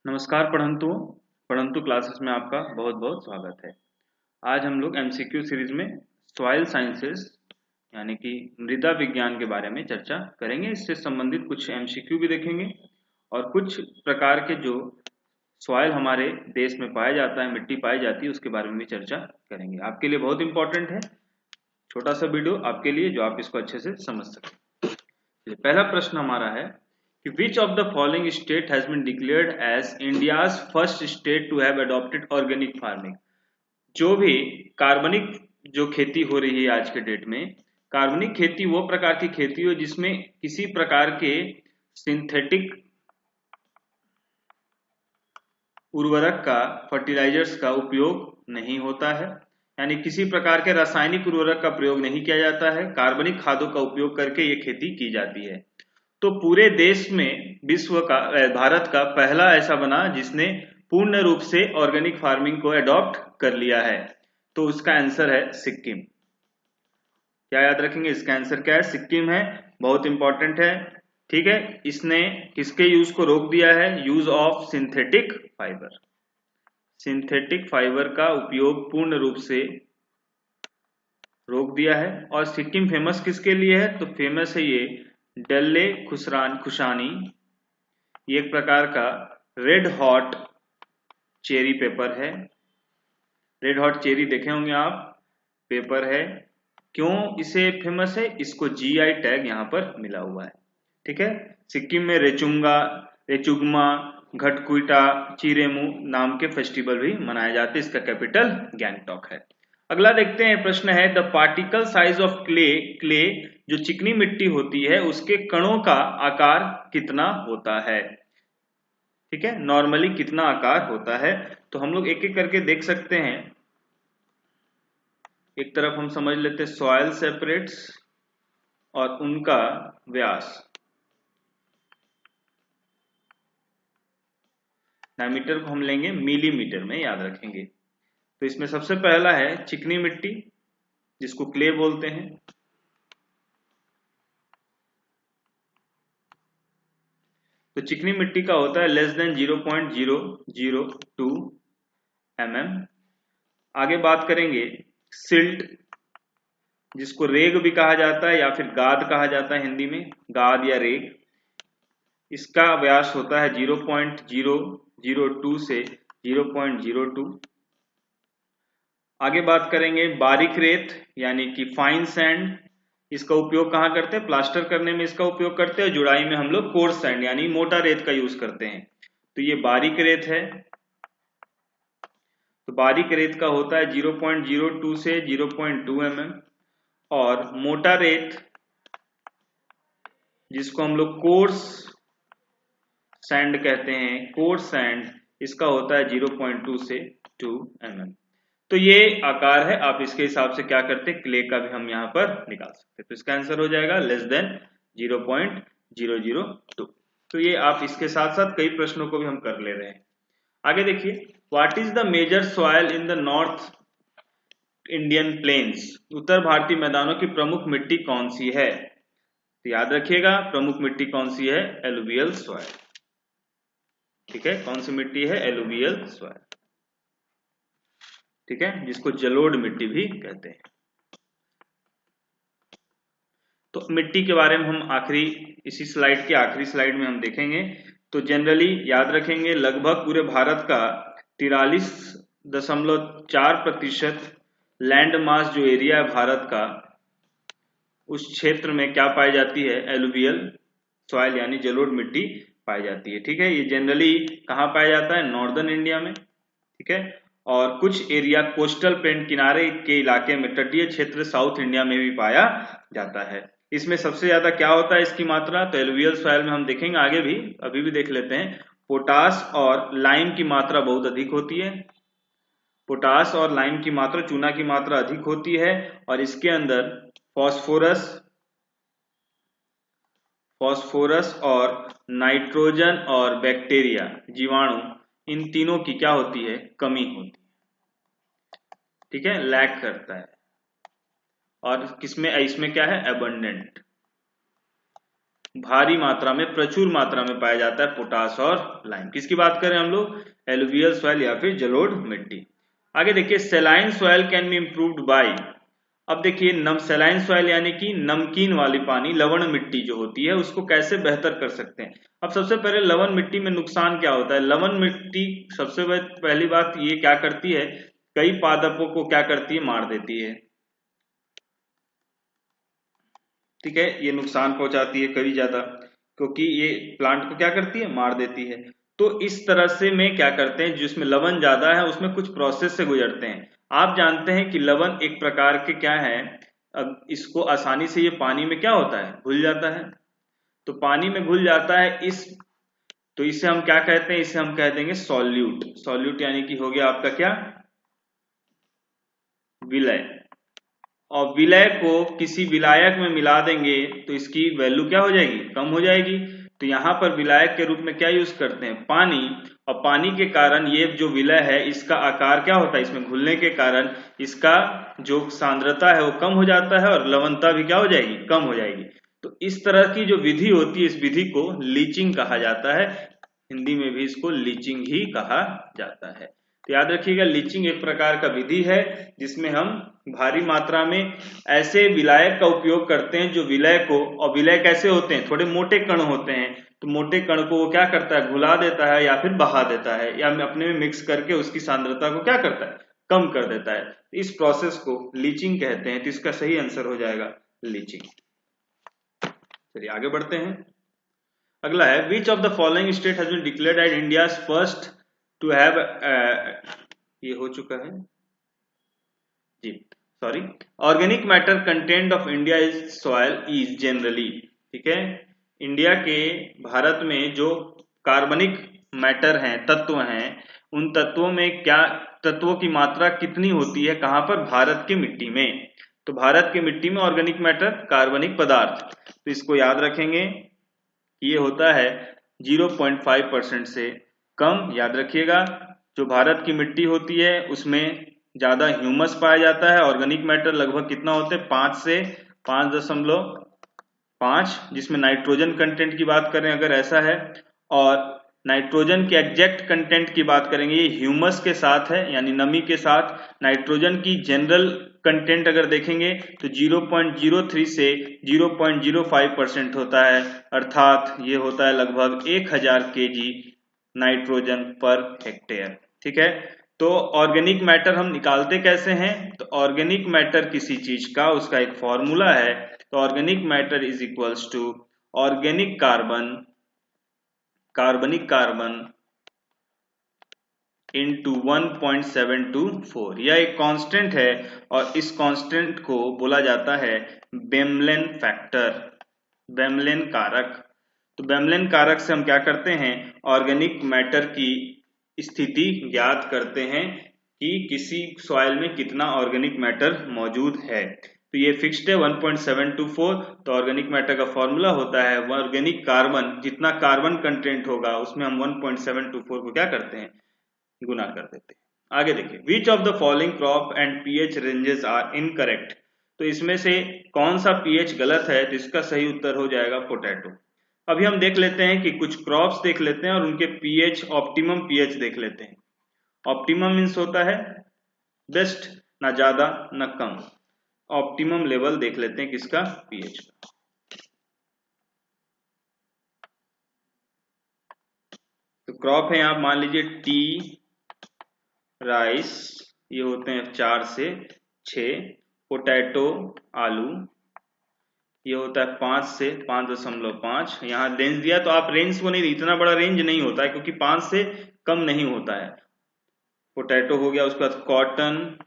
नमस्कार पढ़ंतुओं। पढ़ंतु क्लासेस में आपका बहुत बहुत स्वागत है। आज हम लोग एमसीक्यू सीरीज में सॉइल साइंसेस यानी कि मृदा विज्ञान के बारे में चर्चा करेंगे। इससे संबंधित कुछ एमसीक्यू भी देखेंगे और कुछ प्रकार के जो सॉइल हमारे देश में पाया जाता है, मिट्टी पाई जाती है, उसके बारे में भी चर्चा करेंगे। आपके लिए बहुत इंपॉर्टेंट है, छोटा सा वीडियो आपके लिए जो आप इसको अच्छे से समझ सकें। पहला प्रश्न हमारा है कि which of the following state has been declared as India's first state to have adopted organic farming। जो भी कार्बनिक जो खेती हो रही है आज के डेट में, कार्बनिक खेती वो प्रकार की खेती हो जिसमें किसी प्रकार के सिंथेटिक उर्वरक का, फर्टिलाइजर्स का उपयोग नहीं होता है, यानी किसी प्रकार के रासायनिक उर्वरक का प्रयोग नहीं किया जाता है। कार्बनिक खादों का उपयोग करके ये खेती की जाती है। तो पूरे देश में विश्व का, भारत का पहला ऐसा बना जिसने पूर्ण रूप से ऑर्गेनिक फार्मिंग को अडॉप्ट कर लिया है। तो उसका आंसर है सिक्किम। क्या याद रखेंगे? इसका आंसर क्या है? सिक्किम है। बहुत इंपॉर्टेंट है, ठीक है। इसने किसके यूज को रोक दिया है? Use of synthetic fibre. Synthetic fibre का उपयोग पूर्ण रूप से रोक दिया है। और सिक्किम फेमस किसके लिए है? तो फेमस है ये डल्ले खुशानी, ये एक प्रकार का रेड हॉट चेरी पेपर है। रेड हॉट चेरी देखे होंगे आप, पेपर है। क्यों इसे फेमस है? इसको जीआई टैग यहाँ पर मिला हुआ है, ठीक है। सिक्किम में रेचुगमा, घटकुइटा, चिरेमू नाम के फेस्टिवल भी मनाए जाते हैं। इसका कैपिटल गैंगटॉक है। अगला देखते हैं, प्रश्न है the particle size of clay जो चिकनी मिट्टी होती है उसके कणों का आकार कितना होता है, ठीक है। नॉर्मली कितना आकार होता है, तो हम लोग एक एक करके देख सकते हैं। एक तरफ हम समझ लेते हैं सॉइल सेपरेट्स और उनका व्यास। डायमीटर को हम लेंगे मिलीमीटर में, याद रखेंगे। तो इसमें सबसे पहला है चिकनी मिट्टी जिसको क्ले बोलते हैं। तो चिकनी मिट्टी का होता है लेस देन 0.002 mm। आगे बात करेंगे सिल्ट, जिसको रेग भी कहा जाता है या फिर गाद कहा जाता है हिंदी में, गाद या रेग। इसका व्यास होता है 0.002 से 0.02। आगे बात करेंगे बारीक रेत यानी कि फाइन सैंड। इसका उपयोग कहाँ करते हैं? प्लास्टर करने में इसका उपयोग करते हैं। जुड़ाई में हम लोग कोर्स सैंड यानी मोटा रेत का यूज करते हैं। तो ये बारीक रेत है। तो बारीक रेत का होता है 0.02 से 0.2 mm। और मोटा रेत जिसको हम लोग कोर्स सैंड कहते हैं, कोर्स सैंड, इसका होता है 0.2 से 2 mm। तो ये आकार है। आप इसके हिसाब से क्या करते हैं, क्ले का भी हम यहाँ पर निकाल सकते हैं। तो इसका आंसर हो जाएगा लेस देन 0.002। तो ये आप इसके साथ साथ कई प्रश्नों को भी हम कर ले रहे हैं। आगे देखिए, what is the major soil in the north Indian plains. उत्तर भारतीय मैदानों की प्रमुख मिट्टी कौन सी है? तो याद रखिएगा, प्रमुख मिट्टी कौन सी है? एलुवियल सॉइल, ठीक है। कौन सी मिट्टी है? एलुवियल सॉइल, ठीक है, जिसको जलोढ़ मिट्टी भी कहते हैं। तो मिट्टी के बारे में हम आखिरी, इसी स्लाइड के आखिरी स्लाइड में हम देखेंगे। तो जनरली याद रखेंगे, लगभग पूरे भारत का 43.4% लैंड मास जो एरिया है भारत का, उस क्षेत्र में क्या पाई जाती है? एलुवियल सॉइल यानी जलोढ़ मिट्टी पाई जाती है, ठीक है। ये जनरली कहाँ पाया जाता है? नॉर्दर्न इंडिया में, ठीक है। और कुछ एरिया कोस्टल प्लेन किनारे के इलाके में, तटीय क्षेत्र साउथ इंडिया में भी पाया जाता है। इसमें सबसे ज्यादा क्या होता है इसकी मात्रा? तो एलुवियल सॉइल में हम देखेंगे आगे भी, अभी भी देख लेते हैं। पोटास और लाइम की मात्रा बहुत अधिक होती है। पोटास और लाइम की मात्रा, चूना की मात्रा अधिक होती है। और इसके अंदर फॉस्फोरस और नाइट्रोजन और बैक्टीरिया, जीवाणु, इन तीनों की क्या होती है? कमी होती है, ठीक है, लैक करता है। और किसमें? इसमें क्या है? एबंडेंट। भारी मात्रा में, प्रचुर मात्रा में पाया जाता है पोटास और लाइम। किसकी बात करें हम लोग? एलुवियल सॉइल या फिर जलोढ़ मिट्टी। आगे देखिए, saline soil can be improved by. अब देखिए, नम सेलाइन सॉइल यानी कि नमकीन वाली पानी, लवण मिट्टी जो होती है उसको कैसे बेहतर कर सकते हैं। अब सबसे पहले लवण मिट्टी में नुकसान क्या होता है? लवण मिट्टी सबसे पहली बात ये क्या करती है, कई पादपों को क्या करती है, मार देती है। ठीक है, ये नुकसान पहुंचाती है कभी ज्यादा, क्योंकि ये प्लांट को क्या करती है, मार देती है। तो इस तरह से में क्या करते हैं, जिसमें लवण ज्यादा है उसमें कुछ प्रोसेस से गुजरते हैं। आप जानते हैं कि लवण एक प्रकार के क्या है, अब इसको आसानी से ये पानी में क्या होता है, घुल जाता है। तो पानी में घुल जाता है, तो इसे हम क्या कहते हैं, इसे हम कह देंगे सॉल्यूट। सॉल्यूट यानी कि हो गया आपका क्या, विलय। और विलय को किसी विलायक में मिला देंगे तो इसकी वैल्यू क्या हो जाएगी, कम हो जाएगी। तो यहाँ पर विलायक के रूप में क्या यूज करते हैं, पानी। और पानी के कारण ये जो विलय है इसका आकार क्या होता है, इसमें घुलने के कारण इसका जो सांद्रता है वो कम हो जाता है और लवणता भी क्या हो जाएगी, कम हो जाएगी। तो इस तरह की जो विधि होती है, इस विधि को लीचिंग कहा जाता है। हिंदी में भी इसको लीचिंग ही कहा जाता है। तो याद रखिएगा, लीचिंग एक प्रकार का विधि है जिसमें हम भारी मात्रा में ऐसे विलायक का उपयोग करते हैं जो विलय को, और विलय कैसे होते हैं, थोड़े मोटे कण होते हैं, तो मोटे कण को वो क्या करता है, घुला देता है या फिर बहा देता है, या अपने में मिक्स करके उसकी सांद्रता को क्या करता है, कम कर देता है। इस प्रोसेस को लीचिंग कहते हैं। तो इसका सही आंसर हो जाएगा लीचिंग। चलिए आगे बढ़ते हैं। अगला है, which of the following state has been declared as India first to have, ये हो चुका है जी, sorry. Organic matter content of India is soil is generally, ठीक है, इंडिया के, भारत में जो कार्बनिक मैटर हैं, तत्व हैं, उन तत्वों में क्या, तत्वों की मात्रा कितनी होती है, कहां पर, भारत की मिट्टी में। तो भारत की मिट्टी में ऑर्गेनिक मैटर, कार्बनिक पदार्थ, तो इसको याद रखेंगे, ये होता है 0.5% से कम। याद रखिएगा, जो भारत की मिट्टी होती है उसमें ज्यादा ह्यूमस पाया जाता है। ऑर्गेनिक मैटर लगभग कितना होते हैं, 5 से 5.5, जिसमें नाइट्रोजन कंटेंट की बात करें अगर ऐसा है, और नाइट्रोजन के एग्जैक्ट कंटेंट की बात करेंगे, ये ह्यूमस के साथ है यानी नमी के साथ। नाइट्रोजन की जनरल कंटेंट अगर देखेंगे तो 0.03 से 0.05% होता है, अर्थात ये होता है लगभग 1000 kg नाइट्रोजन पर हेक्टेयर। ठीक है, तो ऑर्गेनिक मैटर हम निकालते कैसे हैं, तो ऑर्गेनिक मैटर किसी चीज का, उसका एक फॉर्मूला है। तो organic matter is equals to organic carbon, कार्बनिक कार्बन इंटू 1.724। यह एक कांस्टेंट है और इस कांस्टेंट को बोला जाता है बेमलेन फैक्टर, बेमलेन कारक। तो बेमलेन कारक से हम क्या करते हैं, ऑर्गेनिक मैटर की स्थिति ज्ञात करते हैं कि किसी सॉइल में कितना ऑर्गेनिक मैटर मौजूद है। तो ये फिक्स्ड है 1.724। तो ऑर्गेनिक मैटर का फॉर्मूला होता है ऑर्गेनिक कार्बन, जितना कार्बन कंटेंट होगा उसमें हम 1.724 को क्या करते हैं, गुना कर देते हैं। आगे देखिए, which of the following crop and pH ranges are incorrect. तो इसमें से कौन सा पीएच गलत है, तो इसका सही उत्तर हो जाएगा पोटैटो। अभी हम देख लेते हैं कि कुछ क्रॉप्स देख लेते हैं और उनके पीएच, ऑप्टिमम पीएच देख लेते हैं। ऑप्टिमम मीन्स होता है बेस्ट, ना ज्यादा ना कम। ऑप्टिमम लेवल देख लेते हैं किसका, पीएच का। तो क्रॉप है, आप मान लीजिए टी, राइस, ये होते हैं 4 से 6, पोटैटो, आलू, ये होता है 5 से 5.5। यहाँ रेंज दिया तो आप रेंज को नहीं, इतना बड़ा रेंज नहीं होता है क्योंकि 5 से कम नहीं होता है। पोटैटो हो गया, उसके बाद कॉटन,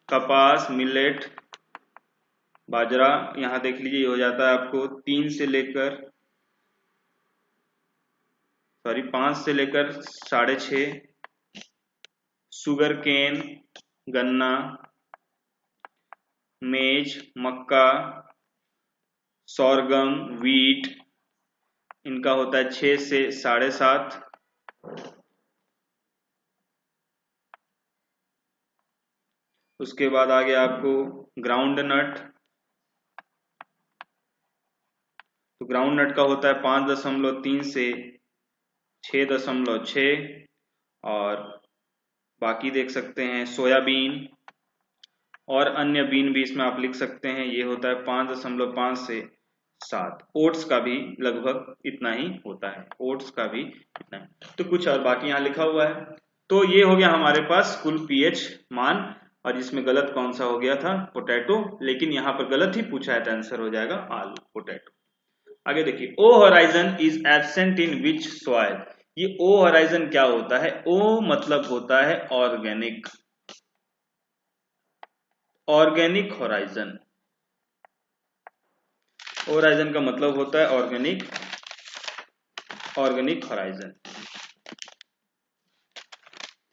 कपास, मिलेट, बाजरा, यहाँ देख लीजिए ये हो जाता है आपको 3 से लेकर, सॉरी 5 से लेकर 6.5। शुगर केन, गन्ना, मेज, मक्का, सोरगम, वीट, इनका होता है 6 से 7.5। उसके बाद आगे आपको ग्राउंड नट, तो ग्राउंड नट का होता है 5.3 से 6.6, और बाकी देख सकते हैं सोयाबीन और अन्य बीन भी इसमें आप लिख सकते हैं, ये होता है 5.5 से 7। ओट्स का भी लगभग इतना ही होता है, ओट्स का भी इतना है। तो कुछ और बाकी यहाँ लिखा हुआ है। तो ये हो गया हमारे पास कुल पीएच मान, और इसमें गलत कौन सा हो गया था, पोटैटो, लेकिन यहाँ पर गलत ही पूछा है तो आंसर हो जाएगा आलू, पोटैटो। आगे देखिए, O horizon is absent in which soil. ये ओ होराइजन क्या होता है, ओ मतलब होता है ऑर्गेनिक, ऑर्गेनिक होराइजन। होराइजन का मतलब होता है ऑर्गेनिक, ऑर्गेनिक होराइजन,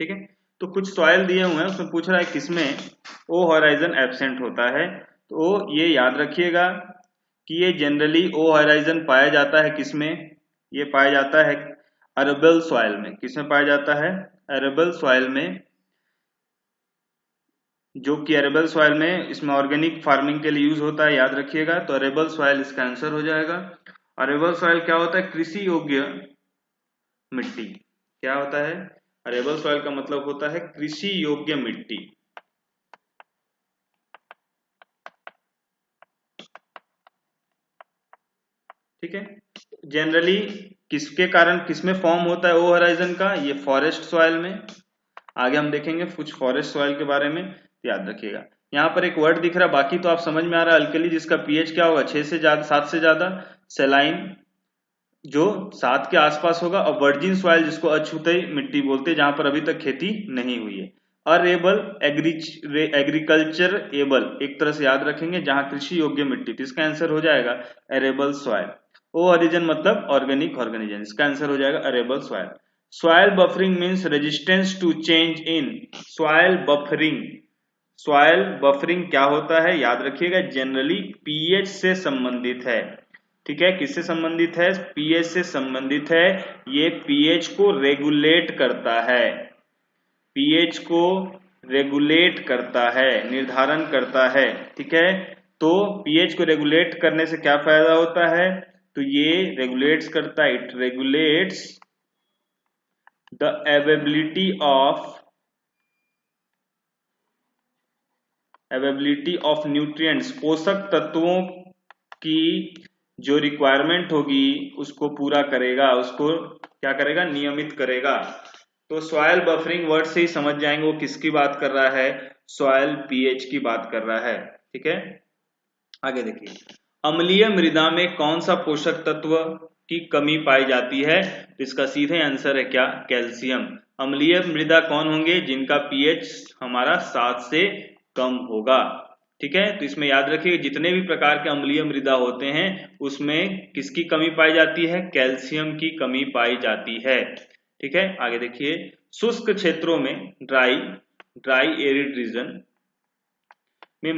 ठीक है। तो कुछ सॉइल दिए हुए हैं, उसमें पूछ रहा है किसमें ओ होराइजन एब्सेंट होता है। तो ये याद रखिएगा कि ये जनरली ओ होराइजन पाया जाता है किसमें, ये पाया जाता है अरेबल सॉइल में। किसमें पाया जाता है, अरेबल सॉइल में, जो कि अरेबल सॉइल में इसमें ऑर्गेनिक फार्मिंग के लिए यूज होता है, याद रखिएगा। तो अरेबल सॉइल इसका आंसर हो जाएगा। अरेबल सॉइल क्या होता है, कृषि योग्य मिट्टी। क्या होता है, अरेबल सॉइल का मतलब होता है कृषि योग्य मिट्टी, ठीक है। जनरली किसके कारण, किसमें फॉर्म होता है ओ होराइजन का, ये फॉरेस्ट सॉइल में। आगे हम देखेंगे कुछ फॉरेस्ट सॉइल के बारे में, याद रखिएगा। यहाँ पर एक वर्ड दिख रहा है, बाकी तो आप समझ में आ रहा है, अल्कली जिसका पीएच क्या होगा 6 से ज्यादा, 7 से ज्यादा, सैलाइन जो 7 के आसपास होगा, और वर्जिन सॉइल जिसको अछूती मिट्टी बोलते हैं, जहां पर अभी तक खेती नहीं हुई है। अरेबल एग्रीकल्चर एबल, एक तरह से याद रखेंगे, जहां कृषि योग्य मिट्टी, तो इसका आंसर हो जाएगा अरेबल सॉइल। ओ ओरिजिन मतलब ऑर्गेनिक ऑर्गेनिजन, इसका आंसर हो जाएगा arable soil. Soil buffering means resistance to change in soil buffering. Soil buffering क्या होता है, याद रखिएगा, जनरली पीएच से संबंधित है, ठीक है। किससे संबंधित है, पीएच से संबंधित है। ये पीएच को रेगुलेट करता है, पीएच को रेगुलेट करता है, निर्धारण करता है, ठीक है। तो पीएच को रेगुलेट करने से क्या फायदा होता है, तो ये रेगुलेट्स करता है, it regulates the availability of nutrients, पोषक तत्वों की जो रिक्वायरमेंट होगी उसको पूरा करेगा, उसको क्या करेगा, नियमित करेगा। तो सॉइल बफरिंग वर्ड से ही समझ जाएंगे वो किसकी बात कर रहा है, सॉइल पीएच की बात कर रहा है, ठीक है। आगे देखिए, अम्लीय मृदा में कौन सा पोषक तत्व की कमी पाई जाती है, तो इसका सीधे आंसर है क्या, कैल्शियम। अम्लीय मृदा कौन होंगे, जिनका पीएच हमारा 7 से कम होगा, ठीक है। तो इसमें याद रखिए, जितने भी प्रकार के अम्लीय मृदा होते हैं उसमें किसकी कमी पाई जाती है, कैल्शियम की कमी पाई जाती है, ठीक है। आगे देखिए, शुष्क क्षेत्रों में ड्राई एरिड रीजन में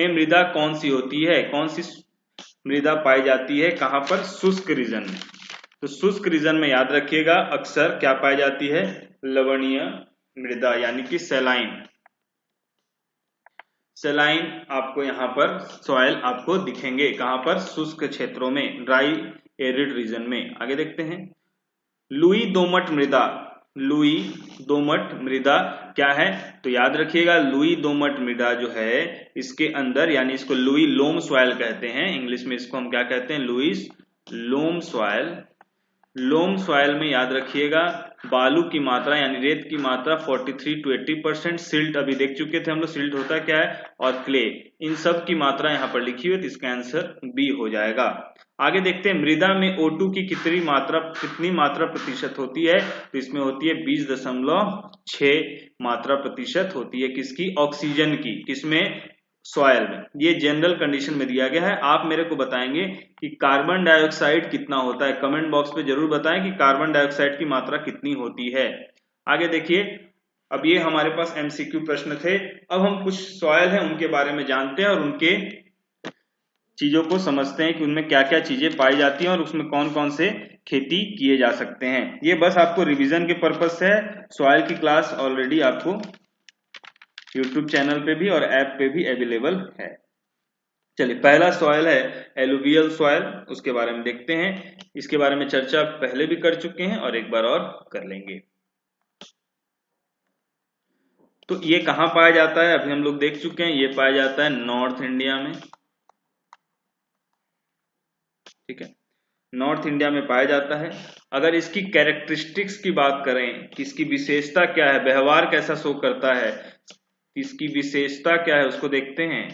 मृदा कौन सी होती है, कौन सी मृदा पाई जाती है, कहां पर, शुष्क रीजन में। तो शुष्क रीजन में याद रखिएगा अक्सर क्या पाई जाती है, लवणीय मृदा, यानी कि सैलाइन। सैलाइन आपको यहाँ पर सॉइल आपको दिखेंगे कहां पर, शुष्क क्षेत्रों में, ड्राई एरिड रीजन में। आगे देखते हैं, लुई दोमट मृदा, लुई दोमट मृदा क्या है, तो याद रखिएगा लुई दोमट मृदा जो है इसके अंदर, यानी इसको लुई लोम सॉइल कहते हैं, इंग्लिश में इसको हम क्या कहते हैं, लुईस लोम सॉइल। लोम सॉइल में याद रखिएगा बालू की मात्रा यानी रेत की मात्रा 43 to 80%, सिल्ट अभी देख चुके थे हम लोग, सिल्ट होता क्या है, और क्ले, इन सब की मात्रा यहाँ पर लिखी हुई है, तो इसका आंसर बी हो जाएगा। आगे देखते हैं, मृदा में O2 की कितनी मात्रा प्रतिशत होती है, तो इसमें होती है 20.6 मात्रा प्रतिशत होती है, किसकी, ऑक्सीजन की, किसमें, सॉइल में। ये जनरल कंडीशन में दिया गया है। आप मेरे को बताएंगे कि कार्बन डाइऑक्साइड कितना होता है, कमेंट बॉक्स पे जरूर बताएं कि कार्बन डाइऑक्साइड की मात्रा कितनी होती है। आगे देखिए, अब ये हमारे पास एमसीक्यू प्रश्न थे। अब हम कुछ सॉइल है उनके बारे में जानते हैं और उनके चीजों को समझते हैं कि उनमें क्या क्या चीजें पाई जाती हैं और उसमें कौन कौन से खेती किए जा सकते हैं। ये बस आपको रिवीजन के पर्पज से है। सॉइल की क्लास ऑलरेडी आपको यूट्यूब चैनल पे भी और ऐप पे भी अवेलेबल है। चलिए, पहला सॉइल है एलुवियल सॉइल, उसके बारे में देखते हैं। इसके बारे में चर्चा पहले भी कर चुके हैं और एक बार और कर लेंगे। तो ये कहाँ पाया जाता है, अभी हम लोग देख चुके हैं। ये पाया जाता है नॉर्थ इंडिया में, ठीक है, नॉर्थ इंडिया में पाया जाता है। अगर इसकी कैरेक्टरिस्टिक्स की बात करें कि इसकी विशेषता क्या है, व्यवहार कैसा शो करता है, इसकी विशेषता क्या है उसको देखते हैं।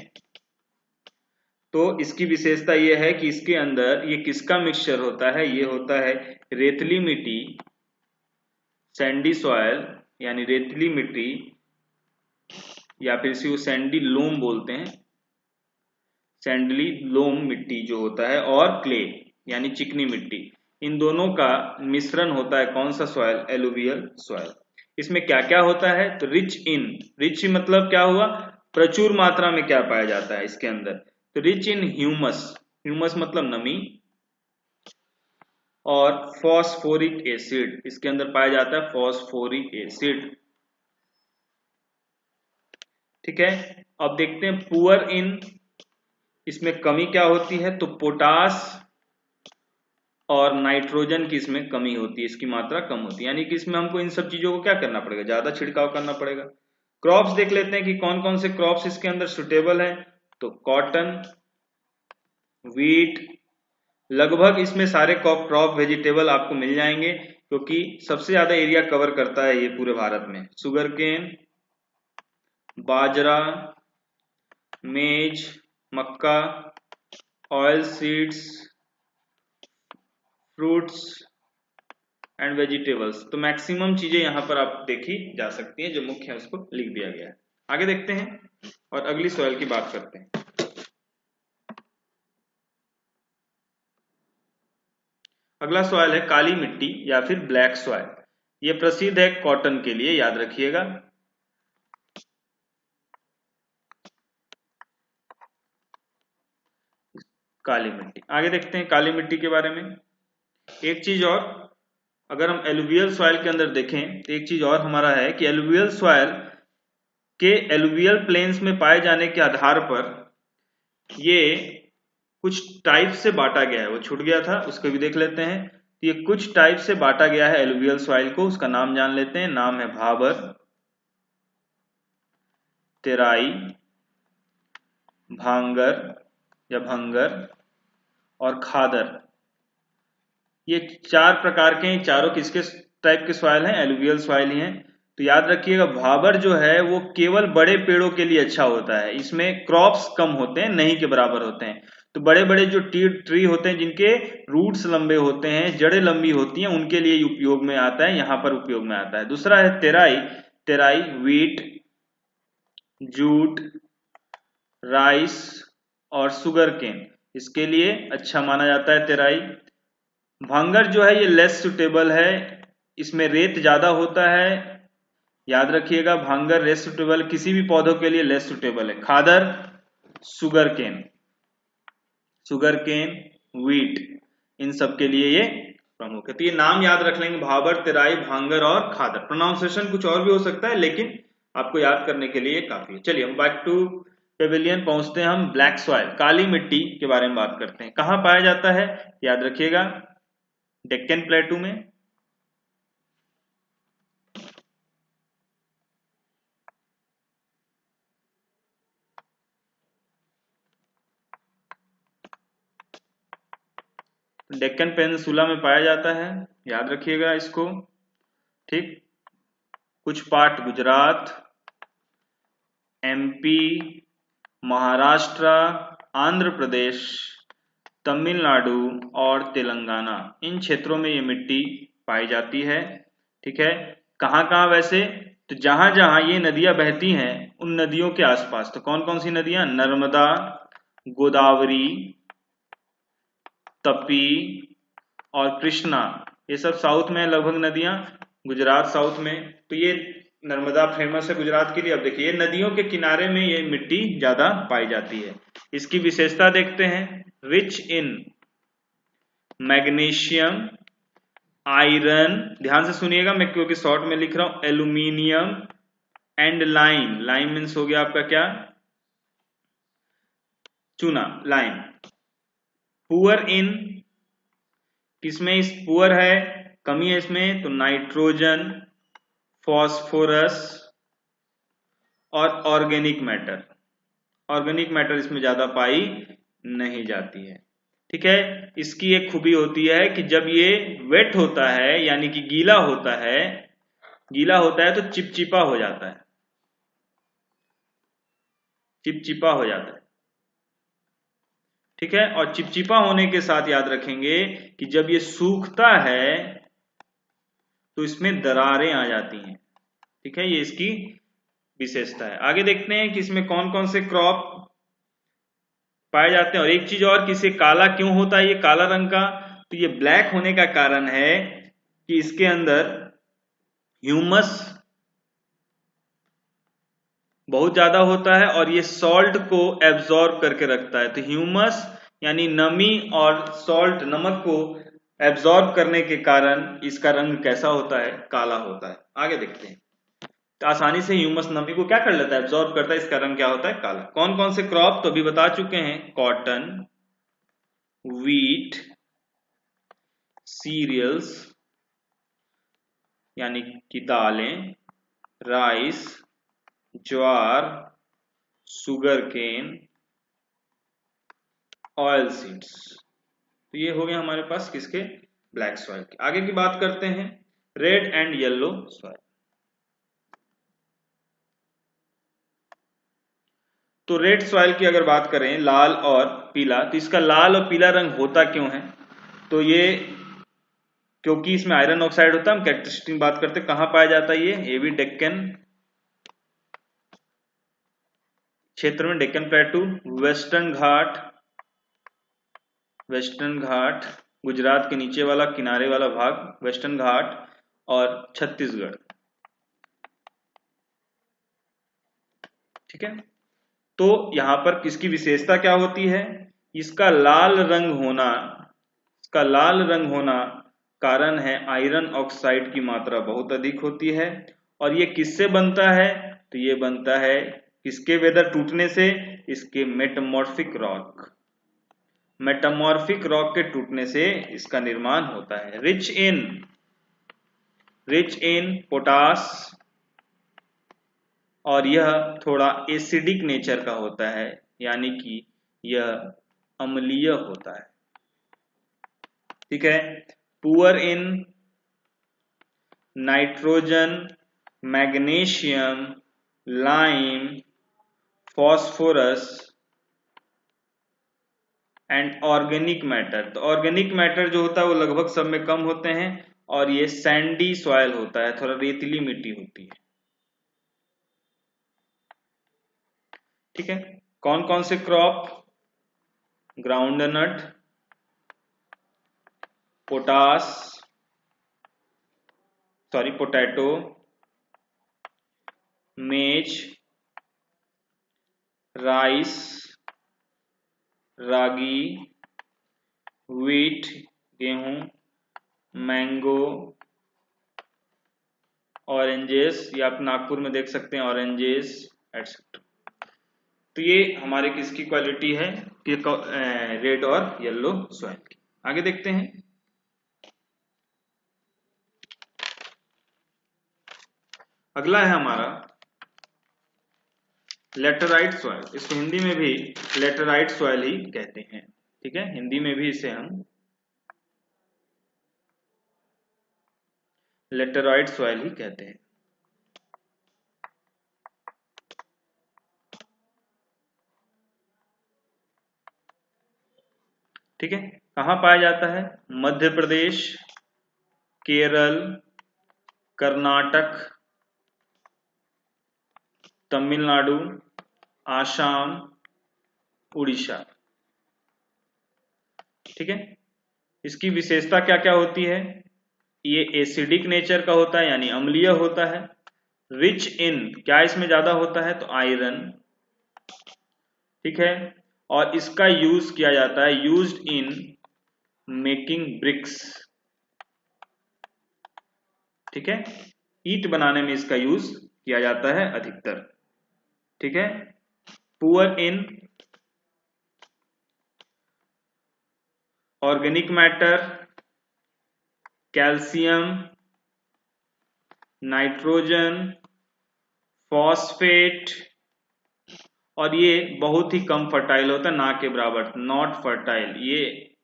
तो इसकी विशेषता ये है कि इसके अंदर ये किसका मिक्सचर होता है, ये होता है रेतली मिट्टी, सैंडी सॉयल, यानी रेतली मिट्टी, या फिर इसी को सैंडी लोम बोलते हैं, सैंडली लोम मिट्टी जो होता है, और क्ले यानी चिकनी मिट्टी, इन दोनों का मिश्रण होता है कौन सा सॉयल, एलुवियल सॉयल। इसमें क्या क्या होता है, तो रिच मतलब क्या हुआ, प्रचुर मात्रा में क्या पाया जाता है इसके अंदर, तो रिच इन ह्यूमस, ह्यूमस मतलब नमी, और फॉस्फोरिक एसिड, इसके अंदर पाया जाता है फॉस्फोरिक एसिड, ठीक है। अब देखते हैं पुअर इन, इसमें कमी क्या होती है, तो पोटास और नाइट्रोजन की इसमें कमी होती है, इसकी मात्रा कम होती है, यानी कि इसमें हमको इन सब चीजों को क्या करना पड़ेगा, ज्यादा छिड़काव करना पड़ेगा। क्रॉप्स देख लेते हैं कि कौन कौन से क्रॉप्स इसके अंदर सुटेबल हैं, तो कॉटन, व्हीट, लगभग इसमें सारे क्रॉप वेजिटेबल आपको मिल जाएंगे, क्योंकि सबसे ज्यादा एरिया कवर करता है ये पूरे भारत में। शुगर केन, बाजरा, मेज, मक्का, oil seeds, fruits and vegetables, तो मैक्सिमम चीजें यहां पर आप देखी जा सकती हैं, जो मुख्य है उसको लिख दिया गया है। आगे देखते हैं और अगली सॉइल की बात करते हैं। अगला सॉइल है काली मिट्टी या फिर ब्लैक सॉइल। ये प्रसिद्ध है कॉटन के लिए, याद रखिएगा। काली मिट्टी, आगे देखते हैं काली मिट्टी के बारे में। एक चीज और, अगर हम एलुवियल सॉइल के अंदर देखें तो एक चीज और हमारा है कि एलुवियल सॉइल के एलुवियल प्लेन्स में पाए जाने के आधार पर ये कुछ टाइप से बांटा गया है, वो छूट गया था उसको भी देख लेते हैं। तो ये कुछ टाइप से बांटा गया है एलुवियल सॉइल को, उसका नाम जान लेते हैं। नाम है भाबर, तेराई, भांगर या भंगर और खादर। ये चार प्रकार के, चारों किसके टाइप के सॉइल हैं, एलुवियल सॉइल ही हैं। तो याद रखिएगा भाबर जो है वो केवल बड़े पेड़ों के लिए अच्छा होता है, इसमें क्रॉप्स कम होते हैं, नहीं के बराबर होते हैं। तो बड़े बड़े जो ट्री होते हैं जिनके रूट्स लंबे होते हैं, जड़ें लंबी होती हैं, उनके लिए उपयोग में आता है, यहाँ पर उपयोग में आता है। दूसरा है Terai, Terai wheat, jute, rice और शुगर केन, इसके लिए अच्छा माना जाता है तेराई। भांगर जो है ये लेस सुटेबल है, इसमें रेत ज्यादा होता है, याद रखिएगा भांगर लेस सुटेबल, किसी भी पौधों के लिए लेस सुटेबल है। खादर, sugar cane, sugar cane, wheat, इन सब के लिए ये प्रमुख है। तो ये नाम याद रख लेंगे, भाबर, तेराई, भांगर और खादर। प्रोनाउंसिएशन कुछ और भी हो सकता है, लेकिन आपको याद करने के लिए काफी है। चलिए हम बैक टू पेविलियन पहुंचते हैं। हम ब्लैक सॉइल, काली मिट्टी के बारे में बात करते हैं। कहां पाया जाता है, याद रखिएगा डेक्कन प्लेटू में, डेक्कन पेनिनसुला में पाया जाता है, याद रखिएगा इसको, ठीक। कुछ पार्ट गुजरात, एमपी, महाराष्ट्र, आंध्र प्रदेश, तमिलनाडु और तेलंगाना, इन क्षेत्रों में ये मिट्टी पाई जाती है, ठीक है। कहाँ कहाँ वैसे, तो जहां जहां ये नदियां बहती हैं उन नदियों के आसपास, तो कौन कौन सी नदियां, नर्मदा, गोदावरी, तपी और कृष्णा, ये सब साउथ में लगभग नदियां, गुजरात साउथ में। तो ये नर्मदा फेमस है गुजरात के लिए। अब देखिए ये नदियों के किनारे में ये मिट्टी ज्यादा पाई जाती है। इसकी विशेषता देखते हैं, रिच इन मैग्नीशियम, आयरन, ध्यान से सुनिएगा मैं क्योंकि शॉर्ट में लिख रहा हूं, aluminium and lime, lime means हो गया आपका क्या, चूना, लाइम। पुअर इन, किसमें इस पुअर है, कमी है इसमें, तो नाइट्रोजन, फॉस्फोरस और ऑर्गेनिक मैटर। ऑर्गेनिक मैटर इसमें ज्यादा पाई नहीं जाती है। ठीक है, इसकी एक खूबी होती है कि जब ये वेट होता है यानी कि गीला होता है तो चिपचिपा हो जाता है, चिपचिपा हो जाता है। ठीक है, और चिपचिपा होने के साथ याद रखेंगे कि जब ये सूखता है तो इसमें दरारें आ जाती हैं। ठीक है, ये इसकी विशेषता है। आगे देखते हैं कि इसमें कौन कौन से क्रॉप पाए जाते हैं। और एक चीज और, कि इसे काला क्यों होता है, ये काला रंग का, तो ये ब्लैक होने का कारण है कि इसके अंदर ह्यूमस बहुत ज्यादा होता है और ये सॉल्ट को एब्जॉर्ब करके रखता है। तो ह्यूमस यानी नमी और सॉल्ट, नमक को एब्जॉर्ब करने के कारण इसका रंग कैसा होता है, काला होता है। आगे देखते हैं, तो आसानी से ह्यूमस नमी को क्या कर लेता है, एब्जॉर्ब करता है, इसका रंग क्या होता है, काला। कौन कौन से क्रॉप तो अभी बता चुके हैं, कॉटन, व्हीट, सीरियल्स यानी कि दालें, राइस, ज्वार, सुगर केन, ऑयल सीड्स। तो ये हो गए हमारे पास किसके, ब्लैक सॉइल के। आगे की बात करते हैं, रेड एंड येलो सॉइल। तो रेड सॉइल की अगर बात करें, लाल और पीला, तो इसका लाल और पीला रंग होता क्यों है, तो ये क्योंकि इसमें आयरन ऑक्साइड होता है। हम कैरेक्टरिस्टिक बात करते हैं, कहां पाया जाता है ये भी डेक्कन क्षेत्र में, डेक्कन प्लेटू, वेस्टर्न घाट, गुजरात के नीचे वाला किनारे वाला भाग वेस्टर्न घाट, और छत्तीसगढ़। ठीक है, तो यहां पर किसकी विशेषता क्या होती है, इसका लाल रंग होना कारण है आयरन ऑक्साइड की मात्रा बहुत अधिक होती है। और ये किससे बनता है, तो ये बनता है किसके वेदर टूटने से, इसके मेटामॉर्फिक रॉक के टूटने से इसका निर्माण होता है। रिच इन पोटास, और यह थोड़ा एसिडिक नेचर का होता है, यानी कि यह अम्लीय होता है। ठीक है, poor in nitrogen, magnesium, lime, phosphorus and organic matter. तो ऑर्गेनिक मैटर जो होता है वो लगभग सब में कम होते हैं, और ये सैंडी सॉइल होता है, थोड़ा रेतीली मिट्टी होती है। ठीक है, कौन कौन से क्रॉप, ग्राउंडनट, पोटैटो, मेज, राइस, रागी, व्हीट गेहूं, मैंगो, ऑरेंजेस, या आप नागपुर में देख सकते हैं ऑरेंजेस एटसेट्रा। तो ये हमारे किसकी क्वालिटी है, रेड और येलो सॉइल की। आगे देखते हैं, अगला है हमारा लेटराइट सॉइल। इसको हिंदी में भी लेटराइट सॉइल ही कहते हैं। ठीक है, हिंदी में भी इसे हम लेटराइट सॉइल ही कहते हैं। ठीक है, कहां पाया जाता है, मध्य प्रदेश, केरल, कर्नाटक, तमिलनाडु, आसाम, उड़ीसा। ठीक है, इसकी विशेषता क्या क्या होती है, ये एसिडिक नेचर का होता है यानी अम्लीय होता है। रिच इन, क्या इसमें ज्यादा होता है, तो आयरन। ठीक है, और इसका यूज किया जाता है, यूज्ड इन मेकिंग ब्रिक्स। ठीक है, ईंट बनाने में इसका यूज किया जाता है अधिकतर। ठीक है, poor in organic matter, calcium, nitrogen, phosphate, और ये बहुत ही कम फर्टाइल होता है, ना के बराबर, नॉट फर्टाइल, ये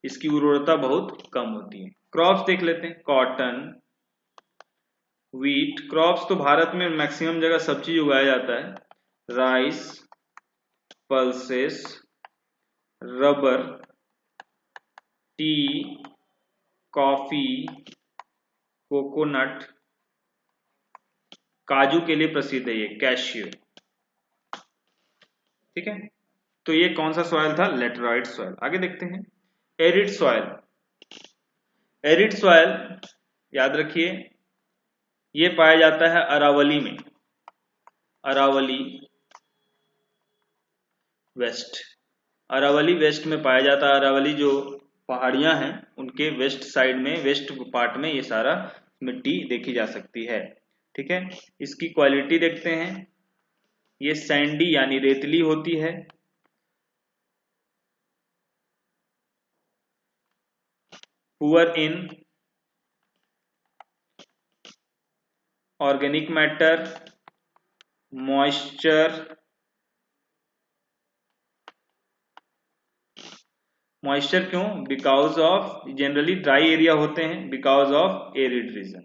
इसकी उर्वरता बहुत कम होती है। क्रॉप्स देख लेते हैं, कॉटन, व्हीट। क्रॉप्स तो भारत में मैक्सिमम जगह सब चीज उगाया जाता है, rice, pulses, rubber, T, coffee, coconut, काजू के लिए प्रसिद्ध है ये, कैश्यू। ठीक है, तो ये कौन सा सॉइल था, लेटराइट सॉइल। आगे देखते हैं, एरिड सॉइल। एरिड सॉइल याद रखिए, ये पाया जाता है अरावली में, अरावली वेस्ट, अरावली वेस्ट में पाया जाता है। अरावली जो पहाड़ियां हैं उनके वेस्ट साइड में, वेस्ट पार्ट में ये सारा मिट्टी देखी जा सकती है। ठीक है, इसकी क्वालिटी देखते हैं, ये सैंडी यानी रेतली होती है, poor in organic matter, moisture, moisture क्यों, because of generally dry area होते हैं, बिकॉज ऑफ एरिड रीजन।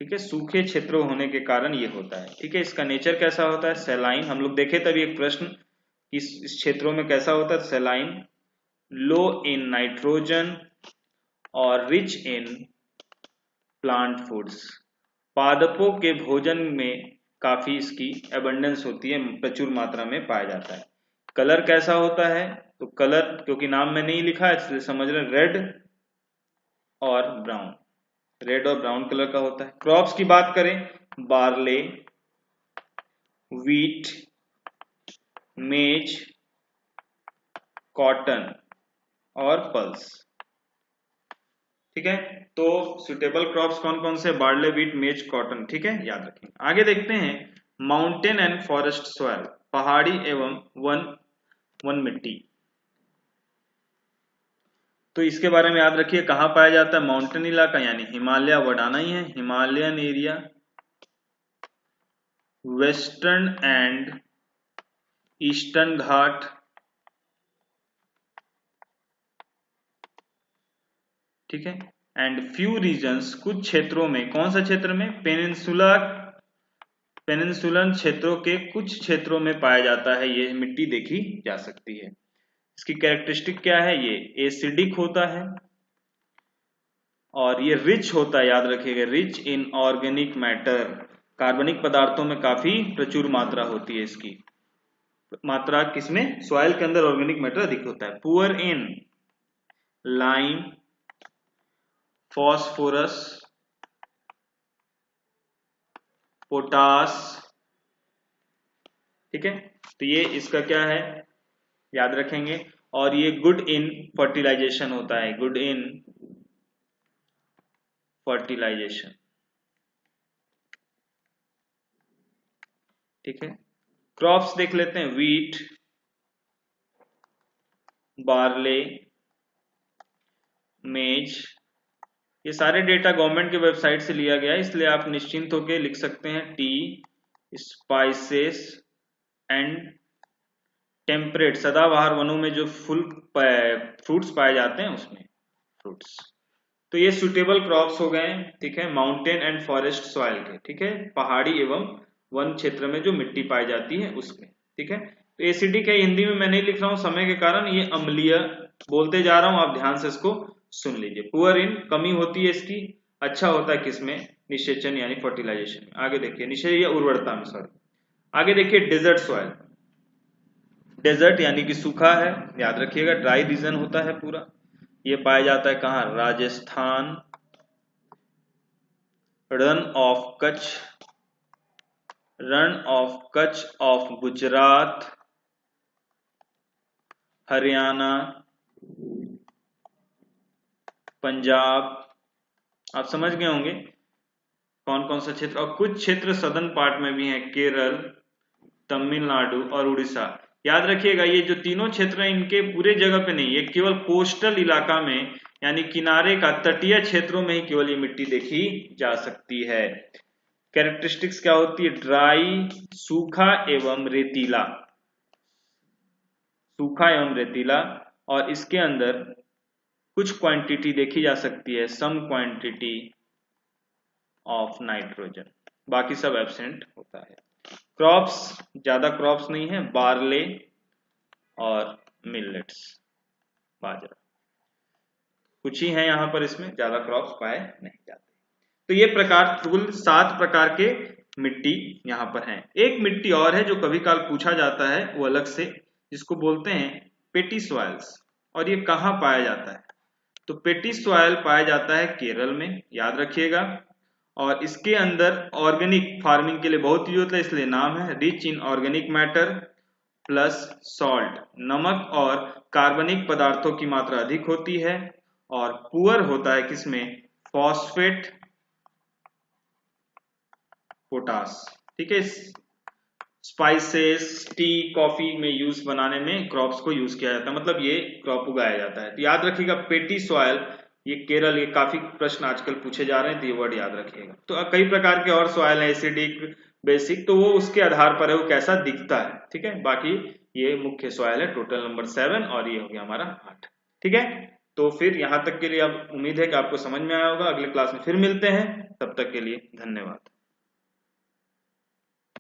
ठीक है, सूखे क्षेत्र होने के कारण ये होता है। ठीक है, इसका नेचर कैसा होता है, सैलाइन। हम लोग देखे तभी एक प्रश्न, इस क्षेत्रों में कैसा होता है, सैलाइन, लो इन नाइट्रोजन और रिच इन प्लांट फूड्स। पादपों के भोजन में काफी इसकी एबंडेंस होती है, प्रचुर मात्रा में पाया जाता है। कलर कैसा होता है, तो कलर क्योंकि नाम में नहीं लिखा है इसलिए समझ रहे, रेड और ब्राउन, रेड और ब्राउन कलर का होता है। क्रॉप्स की बात करें, बार्ले, व्हीट, मेज, कॉटन और पल्स। ठीक है, तो सुटेबल क्रॉप्स कौन कौन से, बार्ले, व्हीट, मेज, कॉटन। ठीक है, याद रखें। आगे देखते हैं, माउंटेन एंड फॉरेस्ट सॉइल, पहाड़ी एवं वन मिट्टी। तो इसके बारे में याद रखिए, कहां पाया जाता है, माउंटेन इलाका यानी हिमालय, वडाना ही है, Himalayan area, western and eastern Ghat. ठीक है, एंड फ्यू रीजन्स, कुछ क्षेत्रों में, कौन सा क्षेत्र में, पेनिनसुलर क्षेत्रों के कुछ क्षेत्रों में पाया जाता है, ये मिट्टी देखी जा सकती है। इसकी कैरेक्टरिस्टिक क्या है, ये एसिडिक होता है और ये रिच होता है, याद रखिएगा, रिच इन ऑर्गेनिक मैटर, कार्बनिक पदार्थों में काफी प्रचुर मात्रा होती है इसकी। मात्रा किसमें, सॉइल के अंदर ऑर्गेनिक मैटर अधिक होता है। पुअर इन लाइम, फॉस्फोरस, पोटास। ठीक है, तो ये इसका क्या है, याद रखेंगे। और ये गुड इन फर्टिलाइजेशन होता है, गुड इन फर्टिलाइजेशन। ठीक है, क्रॉप्स देख लेते हैं, व्हीट, बार्ले, मेज। ये सारे डेटा गवर्नमेंट के वेबसाइट से लिया गया है, इसलिए आप निश्चिंत होकर लिख सकते हैं, टी, स्पाइसेस एंड टेम्परेट, सदाबहार वनों में जो फुल फ्रूट्स पाए जाते हैं उसमें फ्रूट्स। तो ये सुटेबल क्रॉप्स हो गए। ठीक है, माउंटेन एंड फॉरेस्ट सॉइल के। ठीक है, पहाड़ी एवं वन क्षेत्र में जो मिट्टी पाई जाती है उसमें। ठीक है, तो एसिडिक है, हिंदी में मैं नहीं लिख रहा हूं समय के कारण, ये अम्लीय बोलते जा रहा हूं, आप ध्यान से इसको सुन लीजिए। पुअर इन, कमी होती है इसकी, अच्छा होता है किसमें, निषेचन यानी फर्टिलाइजेशन में। आगे देखिए, निषेचन या उर्वरता में, सॉरी। आगे देखिए, डेजर्ट सॉइल, डेजर्ट यानी कि सूखा है, याद रखिएगा, ड्राई रीजन होता है पूरा। ये पाया जाता है कहां, राजस्थान, रण of Kutch, Rann of Kutch of Gujarat, Haryana, Punjab. आप समझ गए होंगे कौन कौन सा क्षेत्र, और कुछ क्षेत्र सदर्न पार्ट में भी है, केरल, तमिलनाडु और उड़ीसा। याद रखिएगा ये जो तीनों क्षेत्र हैं इनके पूरे जगह पे नहीं, ये केवल कोस्टल इलाका में यानी किनारे का तटीय क्षेत्रों में ही केवल ये मिट्टी देखी जा सकती है। कैरेक्टरिस्टिक्स क्या होती है? ड्राई, सूखा एवं रेतीला, सूखा एवं रेतीला, और इसके अंदर कुछ क्वांटिटी देखी जा सकती है, सम क्वांटिटी ऑफ नाइट्रोजन, बाकी सब एब्सेंट होता है। क्रॉप्स, ज्यादा क्रॉप्स नहीं है, बार्ले और मिलेट्स, बाजरा, कुछ ही है यहाँ पर, इसमें ज्यादा क्रॉप्स पाए नहीं जाते। तो ये प्रकार कुल 7 प्रकार के मिट्टी यहाँ पर हैं। एक मिट्टी और है जो कभी काल पूछा जाता है वो अलग से, जिसको बोलते हैं पेटी सॉइल्स, और ये कहाँ पाया जाता है? तो पेटी सॉइल पाया जाता है केरल में, याद रखिएगा, और इसके अंदर ऑर्गेनिक फार्मिंग के लिए बहुत यूज होता है, इसलिए नाम है rich in organic matter plus salt, नमक और कार्बनिक पदार्थों की मात्रा अधिक होती है, और पुअर होता है किसमें? फॉस्फेट, पोटास, ठीक है। स्पाइसेस, टी, कॉफी में यूज बनाने में क्रॉप्स को यूज किया जाता है, मतलब ये क्रॉप उगाया जाता है। तो याद रखिएगा पेटी सॉइल, ये केरल, ये काफी प्रश्न आजकल पूछे जा रहे हैं, तो ये वर्ड याद रखिएगा। तो कई प्रकार के और सॉइल है, एसिडिक, बेसिक, तो वो उसके आधार पर है वो कैसा दिखता है, ठीक है। बाकी ये मुख्य सॉइल है, टोटल नंबर 7, और ये हो गया हमारा 8, ठीक है। तो फिर यहाँ तक के लिए अब उम्मीद है कि आपको समझ में आया होगा। अगले क्लास में फिर मिलते हैं, तब तक के लिए धन्यवाद।